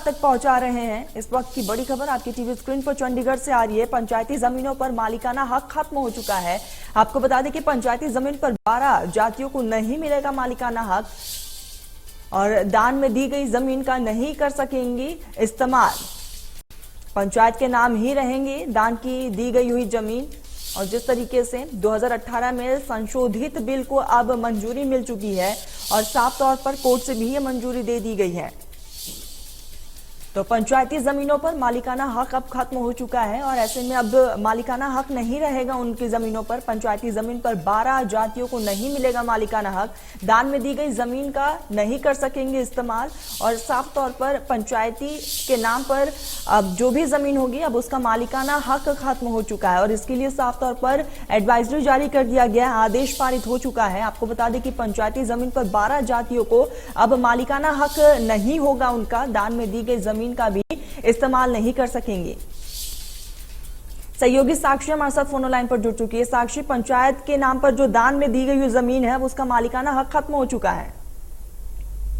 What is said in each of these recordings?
आप तक पहुंचा रहे हैं। इस वक्त की बड़ी खबर आपकी टीवी स्क्रीन पर चंडीगढ़ से आ रही है। पंचायती जमीनों पर मालिकाना हक खत्म हो चुका है। आपको बता दें कि पंचायती जमीन पर 12 जातियों को नहीं मिलेगा मालिकाना हक और दान में दी गई जमीन का नहीं कर सकेंगी इस्तेमाल। पंचायत के नाम ही रहेंगे दान की दी गई हुई जमीन। और जिस तरीके से 2018 में संशोधित बिल को अब मंजूरी मिल चुकी है और साफ तौर पर कोर्ट से भी ये मंजूरी दे दी गई है, तो पंचायती जमीनों पर मालिकाना हक अब खत्म हो चुका है और ऐसे में अब मालिकाना हक नहीं रहेगा उनकी जमीनों पर। पंचायती जमीन पर 12 जातियों को नहीं मिलेगा मालिकाना हक। दान में दी गई जमीन का नहीं कर सकेंगे इस्तेमाल और साफ तौर पर पंचायती के नाम पर अब जो भी जमीन होगी अब उसका मालिकाना हक खत्म हो चुका है और इसके लिए साफ तौर पर एडवाइजरी जारी कर दिया गया है, आदेश पारित हो चुका है। आपको बता दें कि पंचायती जमीन पर 12 जातियों को अब मालिकाना हक नहीं होगा, उनका दान में दी गई जमीन का भी इस्तेमाल नहीं कर सकेंगे। सहयोगी साक्षी हमारे साथ फोन लाइन पर जुड़ चुकी है। साक्षी, पंचायत के नाम पर जो दान में दी गई जमीन है उसका मालिकाना हक खत्म हो चुका है।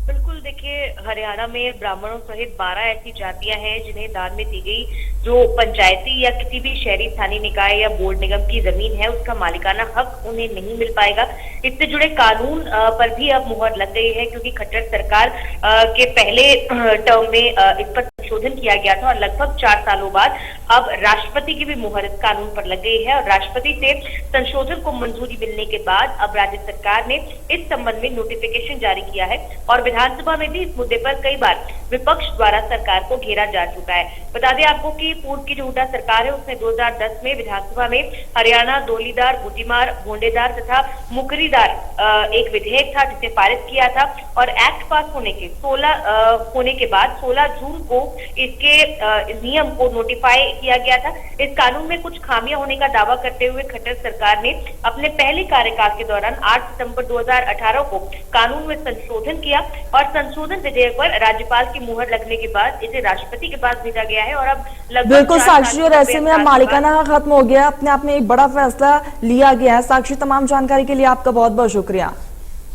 बिल्कुल, देखिए हरियाणा में ब्राह्मणों सहित 12 ऐसी जातियां हैं जिन्हें दान में दी गई जो पंचायती या किसी भी शहरी स्थानीय निकाय या बोर्ड निगम की जमीन है उसका मालिकाना हक उन्हें नहीं मिल पाएगा। इससे जुड़े कानून पर भी अब मुहर लग गई है क्योंकि खट्टर सरकार के पहले टर्म में इस पर संशोधन किया गया था और लगभग 4 सालों बाद अब राष्ट्रपति की भी मुहर इस कानून पर लग गई है और राष्ट्रपति से संशोधन को मंजूरी मिलने के बाद अब राज्य सरकार ने इस संबंध में नोटिफिकेशन जारी किया है और विधानसभा में भी इस मुद्दे पर कई बार विपक्ष द्वारा सरकार को घेरा जा चुका है। बता दें आपको कि पूर्व की जो हुड्डा सरकार है उसने 2010 में विधानसभा में हरियाणा दोलीदार, बूटीमार, भोंडेदार तथा मुकरीदार एक विधेयक था जिसे पारित किया था और एक्ट पास होने के बाद 16 जून को इसके नियम को नोटिफाई किया गया था। इस कानून में कुछ खामियां होने का दावा करते हुए खट्टर सरकार ने अपने पहले कार्यकाल के दौरान 8 सितंबर 2018 को कानून में संशोधन किया और संशोधन विधेयक पर राज्यपाल की मुहर लगने के बाद इसे राष्ट्रपति के पास भेजा गया है और अब लगभग बिल्कुल साक्षी, और ऐसे में अब मालिकाना हक खत्म हो गया, अपने आप में एक बड़ा फैसला लिया गया है। साक्षी, तमाम जानकारी के लिए आपका बहुत बहुत शुक्रिया।